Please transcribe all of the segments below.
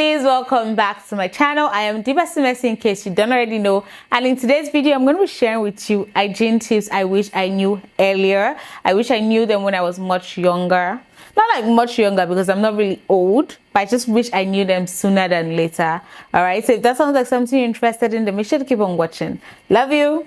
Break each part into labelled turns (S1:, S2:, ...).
S1: Lovelies, welcome back to my channel. I am Diva Simesi, in case you don't already know, and in today's video I'm going to be sharing with you hygiene tips I wish I knew earlier. I wish I knew them when I was much younger. Not like much younger because I'm not really old, but I just wish I knew them sooner than later. All right, so if that sounds like something you're interested in, then make sure to keep on watching. Love you.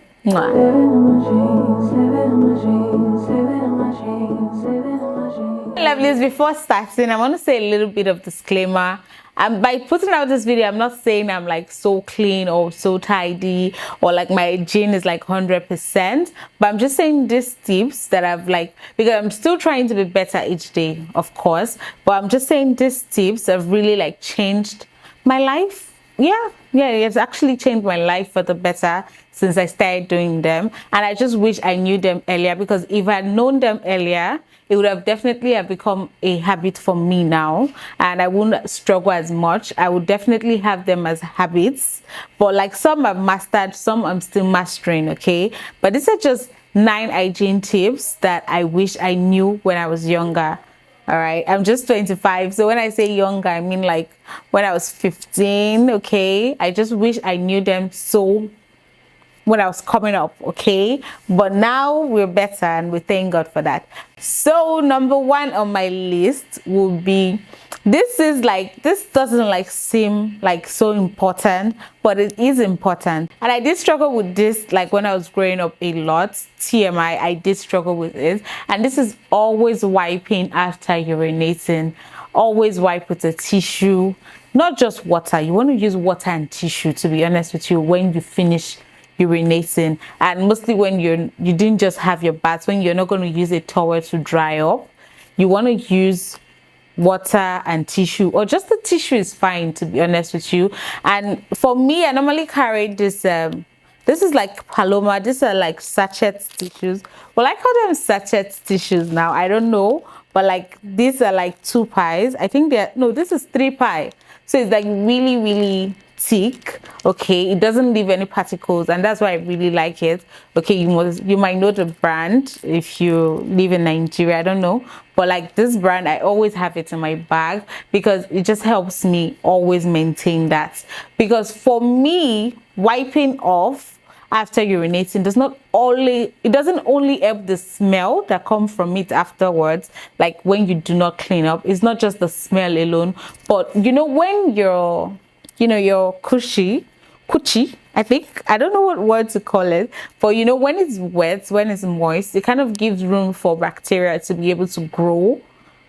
S1: Lovelies, before starting, I want to say a little bit of disclaimer. By putting out this video, I'm not saying I'm like so clean or so tidy or like my hygiene is like 100%, but I'm just saying these tips that I've like, because I'm still trying to be better each day, of course, but I'm just saying these tips have really like changed my life. Yeah, it's actually changed my life for the better since I started doing them, and I just wish I knew them earlier, because if I had known them earlier, it would have definitely have become a habit for me now, and I wouldn't struggle as much. I would definitely have them as habits, but like some I've mastered, some I'm still mastering. Okay, but these are just 9 hygiene tips that I wish I knew when I was younger. All right, I'm just 25, so when I say younger, I mean like when I was 15. Okay, I just wish I knew them so when I was coming up. Okay, but now we're better and we thank God for that. So number 1 on my list would be, this doesn't like seem like so important, but it is important, and I did struggle with this like when I was growing up a lot. TMI, I did struggle with it, and this is always wiping after urinating. Always wipe with a tissue, not just water. You want to use water and tissue, to be honest with you, when you finish urinating, and mostly when you didn't just have your bath, when you're not going to use a towel to dry up, you want to use water and tissue, or just the tissue is fine, to be honest with you. And for me, I normally carry this this is like Paloma. These are like sachet tissues. Well, I call them sachet tissues now, I don't know, but like these are like 2 pies. I think this is 3 pie, so it's like really thick. Okay, it doesn't leave any particles, and that's why I really like it. Okay, you might know the brand if you live in Nigeria, I don't know, but like this brand, I always have it in my bag because it just helps me always maintain that. Because for me, wiping off after urinating doesn't only help the smell that comes from it afterwards, like when you do not clean up. It's not just the smell alone, but you know, when your coochie, I think, I don't know what word to call it, but you know, when it's wet, when it's moist, it kind of gives room for bacteria to be able to grow.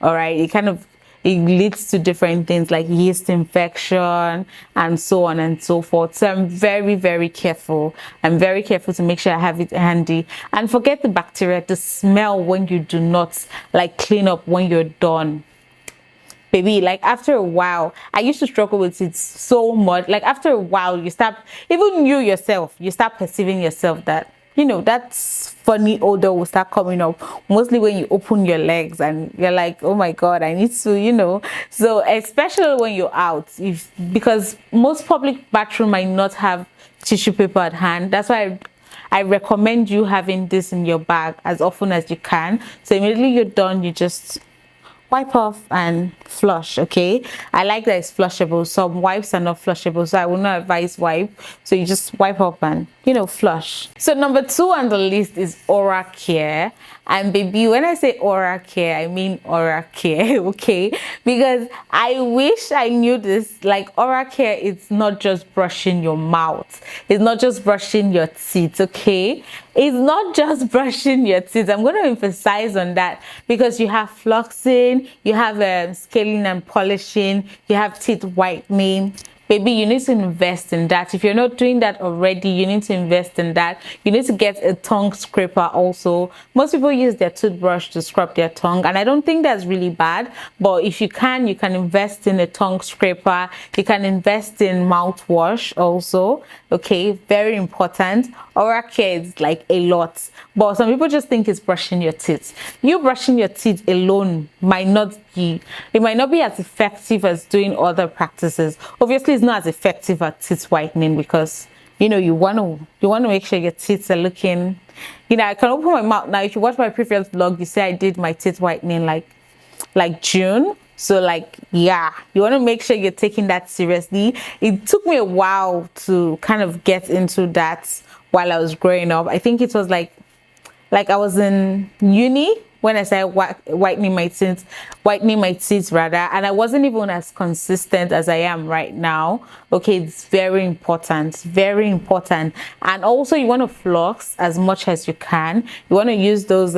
S1: All right, it leads to different things like yeast infection and so on and so forth. So I'm very careful. I'm very careful to make sure I have it handy. And forget the bacteria, the smell when you do not like clean up when you're done. Baby, like after a while, I used to struggle with it so much. Like after a while, you start perceiving yourself that, you know, that's funny odor will start coming up, mostly when you open your legs and you're like, oh my God, I need to, you know. So especially when you're out, because most public bathroom might not have tissue paper at hand. That's why I recommend you having this in your bag as often as you can. So immediately you're done, you just wipe off and flush. Okay, I like that it's flushable. Some wipes are not flushable, so I will not advise wipe. So you just wipe up and, you know, flush. So number 2 on the list is oral care. And baby, when I say oral care, I mean oral care. Okay, because I wish I knew this. Like oral care, it's not just brushing your mouth, it's not just brushing your teeth. Okay, it's not just brushing your teeth. I'm going to emphasize on that, because you have flossing, you have scaling and polishing, you have teeth whitening. Baby, you need to invest in that. If you're not doing that already, you need to invest in that. You need to get a tongue scraper also. Most people use their toothbrush to scrub their tongue, and I don't think that's really bad, but if you can invest in a tongue scraper. You can invest in mouthwash also. Okay, very important. Oral care is like a lot, but some people just think it's brushing your teeth. You brushing your teeth alone might not be as effective as doing other practices. Obviously, it's not as effective as teeth whitening, because you know, you want to make sure your teeth are looking, you know. I can open my mouth now. If you watch my previous vlog, you see I did my teeth whitening like June. So like, yeah, you want to make sure you're taking that seriously. It took me a while to kind of get into that while I was growing up. I think it was like I was in uni when I started whitening my teeth rather, and I wasn't even as consistent as I am right now. Okay, it's very important. And also you want to floss as much as you can. You want to use those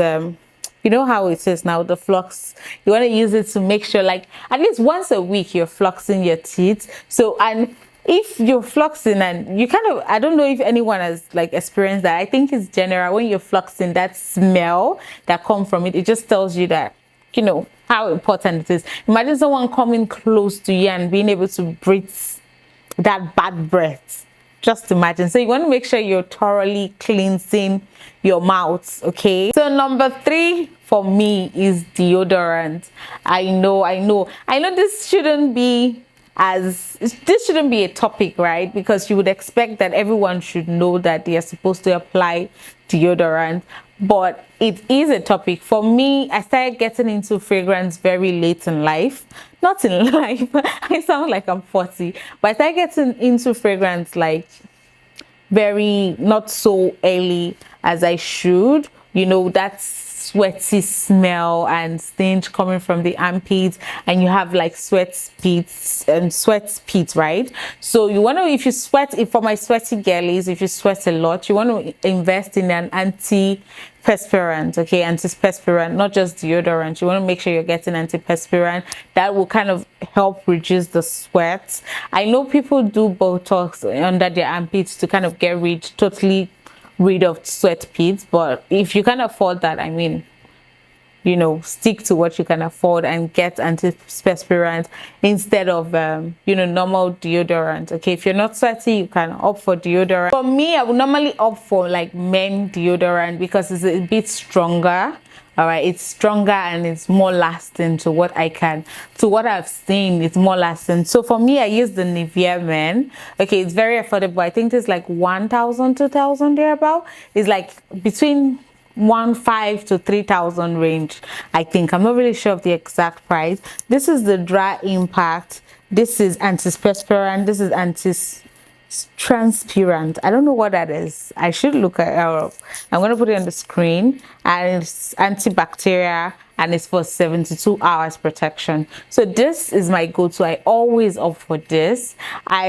S1: you know how it is now, the floss, you want to use it to make sure like at least once a week you're flossing your teeth. So, and if you're flossing and you kind of, I don't know if anyone has like experienced that. I think it's general when you're flossing, that smell that comes from it, it just tells you that, you know, how important it is. Imagine someone coming close to you and being able to breathe that bad breath. Just imagine. So you want to make sure you're thoroughly cleansing your mouth. Okay, so number 3 for me is deodorant. I know this shouldn't be a topic, right? Because you would expect that everyone should know that they are supposed to apply deodorant, but it is a topic. For me, I started getting into fragrance very late in life. Not in life, I sound like I'm 40, but I started getting into fragrance like very not so early as I should. You know, that's sweaty smell and stench coming from the armpits, and you have like sweat spit, right? So you want to, if you sweat, if for my sweaty girlies, if you sweat a lot, you want to invest in an antiperspirant. Okay, antiperspirant, not just deodorant. You want to make sure you're getting antiperspirant. That will kind of help reduce the sweat. I know people do Botox under their armpits to kind of get totally rid of sweat pits, but if you can afford that, I mean, you know, stick to what you can afford and get antiperspirant instead of you know, normal deodorant. Okay, if you're not sweaty, you can opt for deodorant. For me, I would normally opt for like men deodorant because it's a bit stronger. All right, it's stronger and it's more lasting to what I've seen. It's more lasting. So for me, I use the Nivea Men. Okay, it's very affordable. I think it's like 1,000, 2,000 thereabout. It's like between 1,500 to 3,000 range. I think, I'm not really sure of the exact price. This is the Dry Impact. This is antiperspirant. This is transparent. I don't know what that is. I should look at it up. I'm going to put it on the screen, and it's antibacterial and it's for 72 hours protection. So this is my go-to. I always opt for this.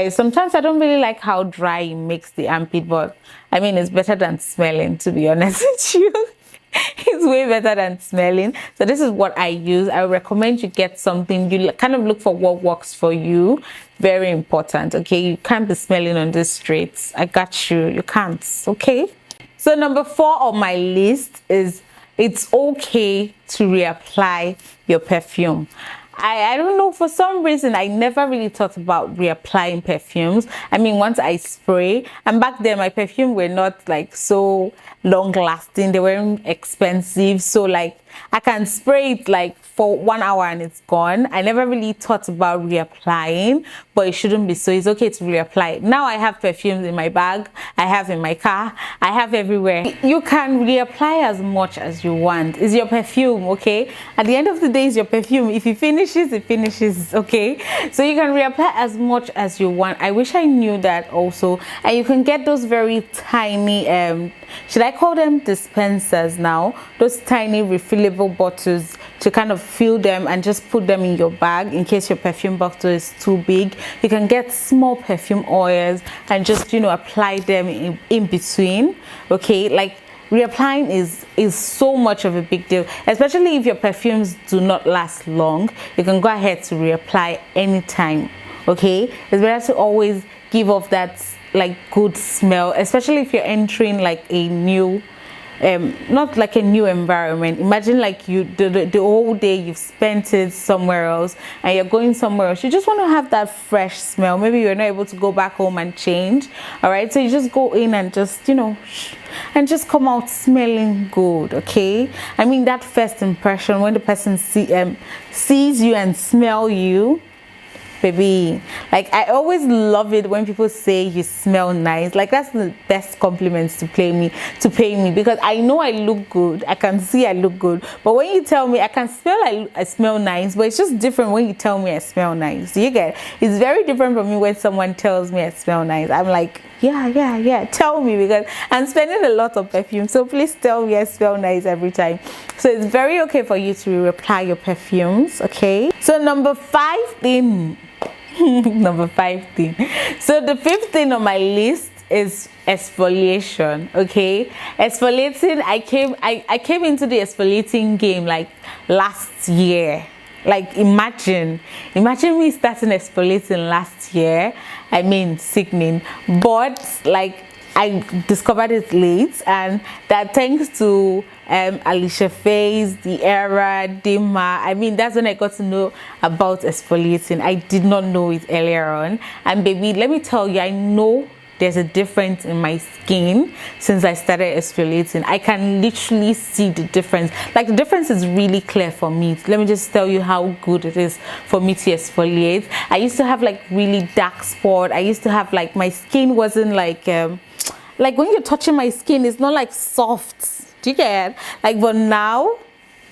S1: Sometimes I don't really like how dry it makes the armpit, but I mean, it's better than smelling, to be honest with you. It's way better than smelling. So this is what I use. I recommend you get something, you kind of look for what works for you. Very important. Okay, you can't be smelling on the streets. I got you. You can't. Okay, so number 4 on my list is it's okay to reapply your perfume. I don't know, for some reason I never really thought about reapplying perfumes. I mean, once I spray, and back then my perfume were not like so long lasting, they weren't expensive, so like I can spray it like for 1 hour and it's gone. I never really thought about reapplying, but it shouldn't be so. It's okay to reapply. Now I have perfumes in my bag, I have in my car, I have everywhere. You can reapply as much as you want. It's your perfume, okay? At the end of the day, it's your perfume. If it finishes, it finishes, okay? So you can reapply as much as you want. I wish I knew that also. And you can get those very tiny should I call them dispensers now? Those tiny refillable bottles to kind of fill them and just put them in your bag in case your perfume bottle is too big. You can get small perfume oils and just, you know, apply them in between. Okay, like reapplying is so much of a big deal, especially if your perfumes do not last long. You can go ahead to reapply anytime. Okay, it's better to always give off that like good smell, especially if you're entering like a new not like a new environment. Imagine like the whole day you've spent it somewhere else and you're going somewhere else. You just want to have that fresh smell. Maybe you're not able to go back home and change. All right, so you just go in and just, you know, and just come out smelling good. Okay, I mean, that first impression when the person sees you and smell you, baby, Like, I always love it when people say you smell nice. Like, that's the best compliments to pay me, because I know I look good. I can see I look good. But when you tell me, I can smell I smell nice, but it's just different when you tell me I smell nice. Do you get it? It's very different from me when someone tells me I smell nice. I'm like, yeah, tell me, because I'm spending a lot of perfume, so please tell me I smell nice every time. So it's very okay for you to reapply your perfumes, okay? So number 5 thing, number 5 thing. So the 5th thing on my list is exfoliation. Okay, exfoliating. I came into the exfoliating game like last year. Like, imagine me starting exfoliating last year. I mean, sickening. But like, I discovered it late, and that thanks to Alicia Faye's, The Era, Dima. I mean, that's when I got to know about exfoliating. I did not know it earlier on. And baby, let me tell you, I know there's a difference in my skin since I started exfoliating. I can literally see the difference. Like, the difference is really clear for me. Let me just tell you how good it is for me to exfoliate. I used to have like really dark spot. I used to have like, my skin wasn't like when you're touching my skin, it's not like soft. Do you get it? Like, but now,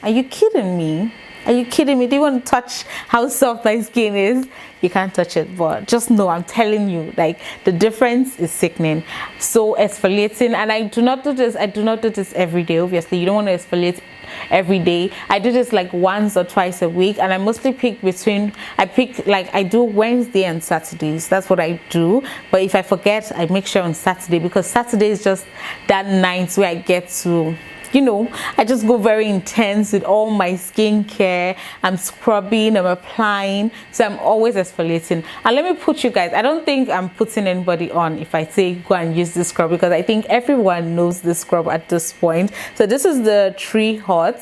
S1: are you kidding me? Are you kidding me? Do you want to touch how soft my skin is? You can't touch it, but just know, I'm telling you, like, the difference is sickening. So exfoliating, and I do not do this every day. Obviously, you don't want to exfoliate every day. I do this like once or twice a week, and I mostly pick I do Wednesday and Saturdays. That's what I do. But if I forget, I make sure on Saturday, because Saturday is just that night where I get to, you know, I just go very intense with all my skincare. I'm scrubbing, I'm applying, so I'm always exfoliating. And let me put you guys, I don't think I'm putting anybody on if I say go and use this scrub, because I think everyone knows this scrub at this point. So this is the Tree Hot.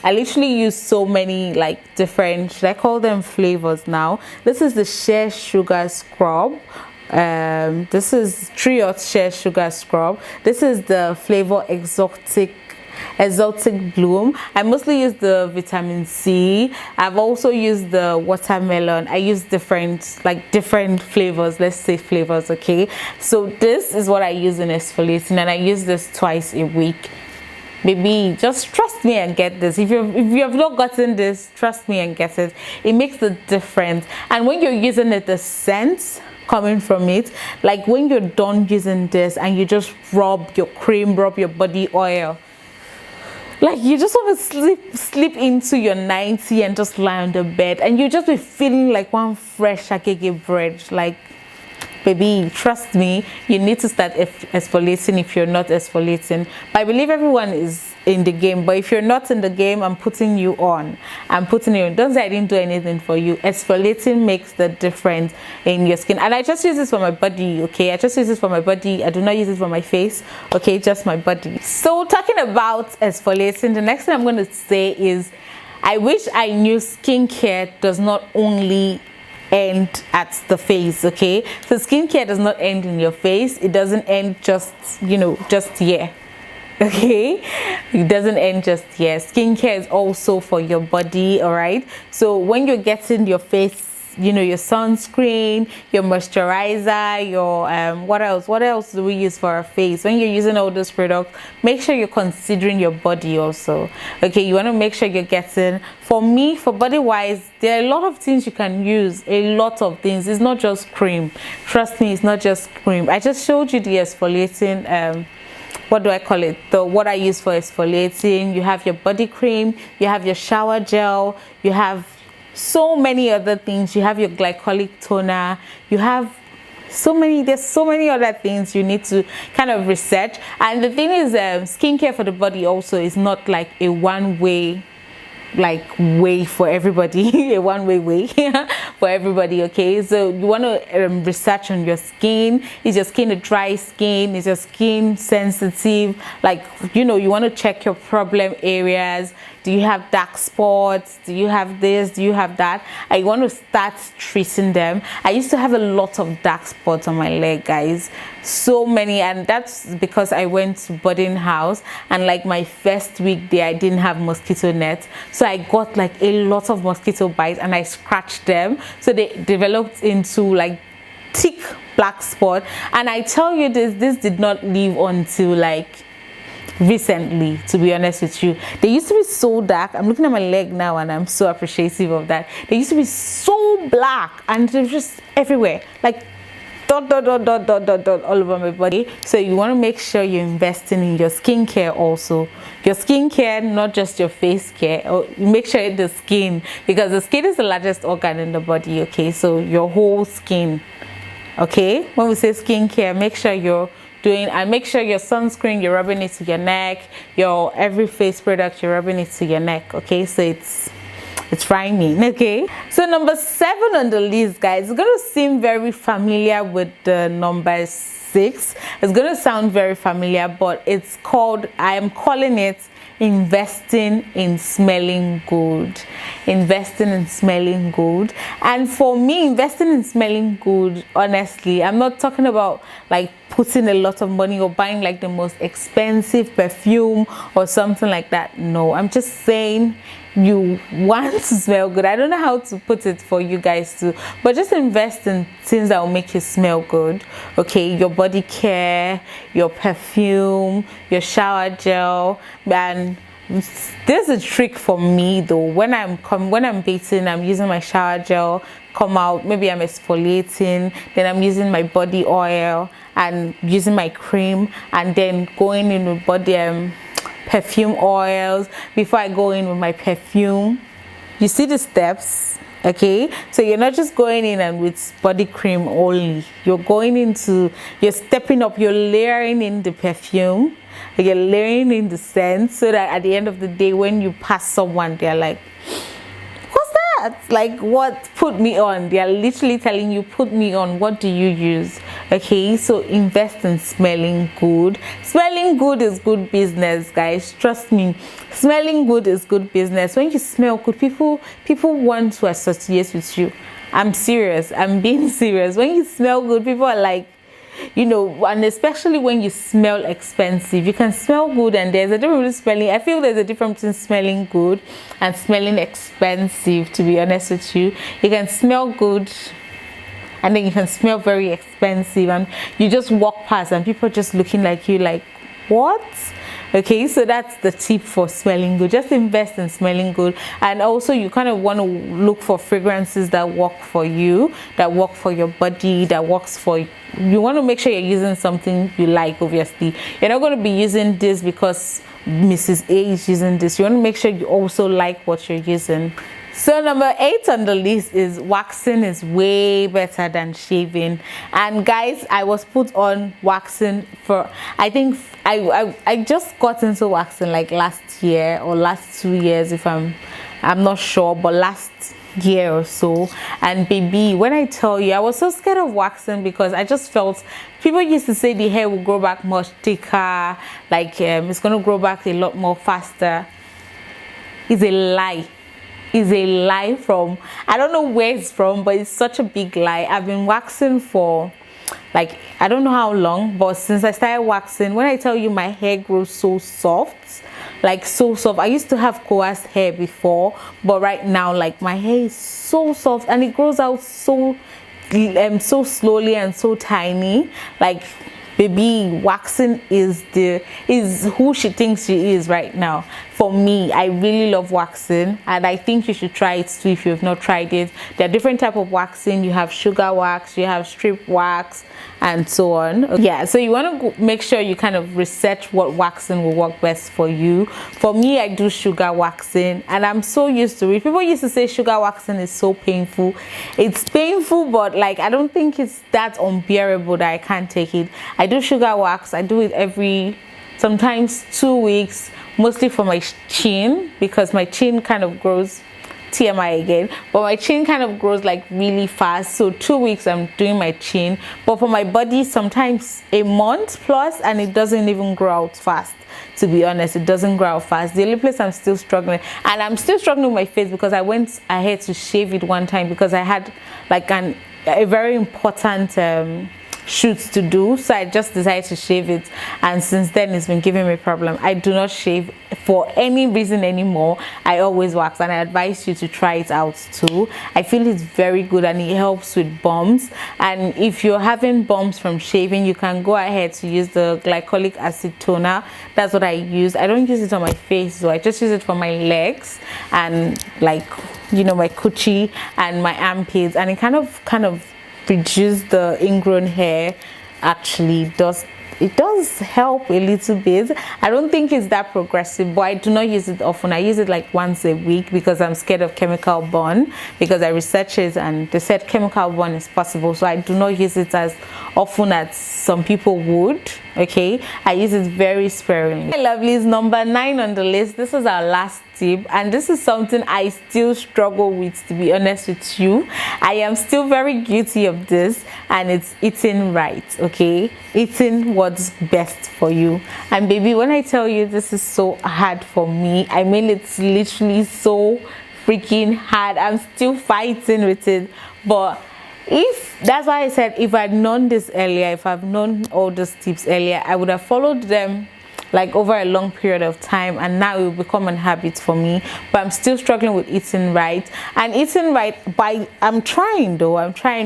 S1: I literally use so many like different, should I call them flavors now? This is the Shea Sugar Scrub. This is Tree Hot Shea Sugar Scrub. This is the flavor Exotic Bloom. I mostly use the vitamin C. I've also used the watermelon. I use different flavors, let's say flavors, okay? So this is what I use in exfoliating, and I use this twice a week. Baby, just trust me and get this. If you have not gotten this, trust me and get it. It makes the difference. And when you're using it, the scent coming from it, like when you're done using this and you just rub your cream, rub your body oil, like you just want to slip into your 90 and just lie on the bed, and you just be feeling like one fresh akeke bread. Like, baby, trust me, you need to start exfoliating if you're not exfoliating. But I believe everyone is in the game, but if you're not in the game, I'm putting you on. Don't say I didn't do anything for you. Exfoliating makes the difference in your skin. And I just use this for my body, okay? I just use this for my body. I do not use it for my face, okay? Just my body. So talking about exfoliating, the next thing I'm going to say is, I wish I knew skincare does not only end at the face, okay? So skincare does not end in your face. It doesn't end just, just here, okay? It doesn't end just here. Skincare is also for your body, all right? So when you're getting your face, your sunscreen, your moisturizer, your what else do we use for our face? When you're using all those products, make sure you're considering your body also, okay? You want to make sure you're getting, for me, for body wise, there are a lot of things you can use. A lot of things. It's not just cream. Trust me, it's not just cream. I just showed you the exfoliating what do I call it? What I use for exfoliating. You have your body cream, you have your shower gel, you have so many other things. You have your glycolic toner, you have there's so many other things you need to kind of research. And the thing is, skincare for the body also is not like a one-way way for everybody. A one-way way for everybody, okay? So you want to research on your skin. Is your skin a dry skin? Is your skin sensitive? Like, you want to check your problem areas. do you have dark spots, do you have this, do you have that? I want to start treating them. I used to have a lot of dark spots on my leg, guys, so many, and that's because I went to boarding house, and like my first week there I didn't have mosquito net, so I got like a lot of mosquito bites and I scratched them, so they developed into like thick black spot. And I tell you this did not leave until like recently, to be honest with you. They used to be so dark. I'm looking at my leg now and I'm so appreciative of that. They used to be so black and they're just everywhere, like dot all over my body. So you want to make sure you're investing in your skincare also. Your skincare, not just your face care, or make sure it's the skin, because the skin is the largest organ in the body, okay? So your whole skin, okay? When we say skincare, make sure you're doing, and make sure your sunscreen, you're rubbing it to your neck, your every face product, you're rubbing it to your neck, okay? So it's rhyming, okay? So number 7 on the list, guys, it's gonna seem very familiar with the number 6. It's gonna sound very familiar, but it's called, I am calling it investing in smelling good. Investing in smelling good. And for me, investing in smelling good, honestly, I'm not talking about like putting a lot of money or buying like the most expensive perfume or something like that. No, I'm just saying you want to smell good. I don't know how to put it for you guys too, but just invest in things that will make you smell good, okay? Your body care, your perfume, your shower gel. And there's a trick for me though. When I'm bathing, I'm using my shower gel, come out, maybe I'm exfoliating, then I'm using my body oil and using my cream, and then going in with body perfume oils before I go in with my perfume. You see the steps, okay? So you're not just going in and with body cream only. You're stepping up, you're layering in the perfume, you're layering in the scent, so that at the end of the day, when you pass someone, they're like, what's that? Like, what put me on? They're literally telling you, put me on, what do you use? Okay, so invest in smelling good. Smelling good is good business, guys, trust me. Smelling good is good business. When you smell good, people want to associate with you. I'm serious, I'm being serious. When you smell good, people are like, you know, and especially when you smell expensive, you can smell good, and there's a difference between smelling, I feel there's a difference between smelling good and smelling expensive, to be honest with you. You can smell good and then you can smell very expensive, and you just walk past and people just looking like you like, what? Okay, so that's the tip for smelling good. Just invest in smelling good. And also you kind of want to look for fragrances that work for you, that work for your body, that works for you. You want to make sure you're using something you like. Obviously you're not going to be using this because Mrs. A is using this. You want to make sure you also like what you're using. So number 8 on the list is waxing is way better than shaving. And guys, I was put on waxing for, I think I just got into waxing like last year or last 2 years, if I'm not sure, but last year or so. And baby, when I tell you, I was so scared of waxing because I just felt, people used to say the hair will grow back much thicker, like it's gonna grow back a lot more faster. It's a lie. Is a lie from, I don't know where it's from, but it's such a big lie. I've been waxing for like, I don't know how long, but since I started waxing, when I tell you my hair grows so soft, like so soft. I used to have coarse hair before, but right now like my hair is so soft and it grows out so slowly and so tiny. Like, baby, waxing is who she thinks she is right now. For me, I really love waxing, and I think you should try it too if you have not tried it. There are different types of waxing. You have sugar wax, you have strip wax, and so on. Yeah, so you want to make sure you kind of research what waxing will work best for you. For me, I do sugar waxing, and I'm so used to it. People used to say sugar waxing is so painful. It's painful, but like I don't think it's that unbearable that I can't take it. I do sugar wax. I do it sometimes 2 weeks, mostly for my chin, because my chin kind of grows TMI again, but my chin kind of grows like really fast. So 2 weeks I'm doing my chin, but for my body sometimes a month plus, and it doesn't even grow out fast. To be honest, it doesn't grow out fast. The only place I'm still struggling, and I'm still struggling with my face, because I went ahead to shave it one time because I had like a very important shoots to do, so I just decided to shave it, and since then it's been giving me a problem. I do not shave for any reason anymore. I always wax, and I advise you to try it out too. I feel it's very good and it helps with bumps, and if you're having bumps from shaving, you can go ahead to use the glycolic acid toner. That's what I use. I don't use it on my face, so I just use it for my legs and, like, you know, my coochie and my armpits, and it kind of reduce the ingrown hair. Actually it does help a little bit. I don't think it's that progressive, but I do not use it often. I use it like once a week because I'm scared of chemical burn, because I researched it and they said chemical burn is possible, so I do not use it as often as some people would. Okay, I use it very sparingly. My lovelies, number 9 on the list. This is our last tip, and this is something I still struggle with, to be honest with you. I am still very guilty of this, and it's eating right. Okay, eating what's best for you. And baby, when I tell you this is so hard for me, I mean it's literally so freaking hard. I'm still fighting with it, but that's why I said, if I'd known this earlier, if I've known all those tips earlier, I would have followed them like over a long period of time, and now it will become a habit for me. But I'm still struggling with eating right. And eating right, I'm trying,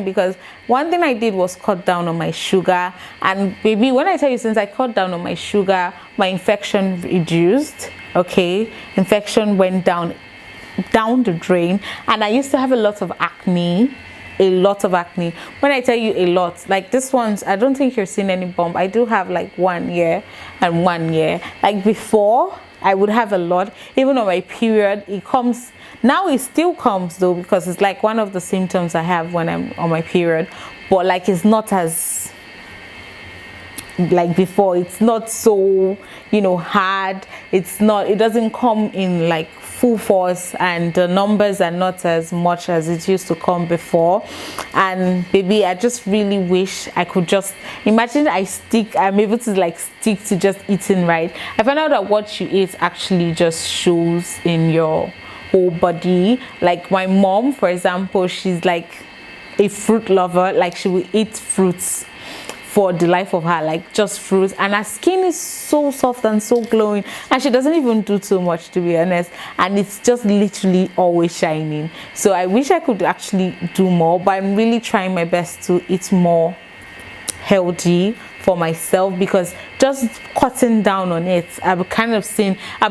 S1: because one thing I did was cut down on my sugar. And baby, when I tell you, since I cut down on my sugar, my infection reduced. Okay, infection went down the drain, and I used to have a lot of acne. When I tell you a lot, like this one's, I don't think you're seeing any bump. I do have like 1 year and 1 year. Like before, I would have a lot. Even on my period, it comes now. It still comes though, because it's like one of the symptoms I have when I'm on my period, but like it's not as like before. It's not so, you know, hard. It doesn't come in like full force, and the numbers are not as much as it used to come before. And baby, I just really wish I could just imagine I'm able to like stick to just eating right. I found out that what you eat actually just shows in your whole body. Like my mom, for example, she's like a fruit lover. Like she will eat fruits for the life of her, like just fruits, and her skin is so soft and so glowing, and she doesn't even do too much, to be honest, and it's just literally always shining. So I wish I could actually do more, but I'm really trying my best to eat more healthy for myself, because just cutting down on it, I'm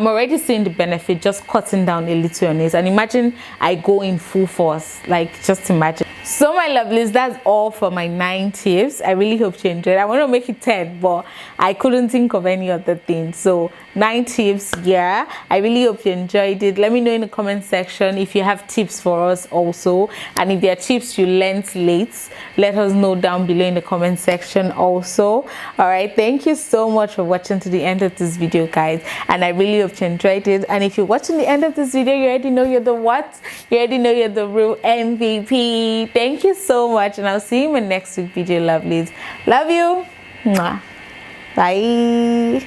S1: already seeing the benefit, just cutting down a little on it. And imagine I go in full force, like just imagine. So my lovelies, that's all for my 9 tips. I really hope you enjoyed. I want to make it 10, but I couldn't think of any other thing. So 9 tips, yeah. I really hope you enjoyed it. Let me know in the comment section if you have tips for us also, and if there are tips you learned late, let us know down below in the comment section also. All right, thank you so much for watching to the end of this video, guys, and I really hope you enjoyed it. And if you're watching the end of this video, you already know you're the what? You already know you're the real MVP. Thank you so much, and I'll see you in my next week video, lovelies. Love you. Mwah. Bye.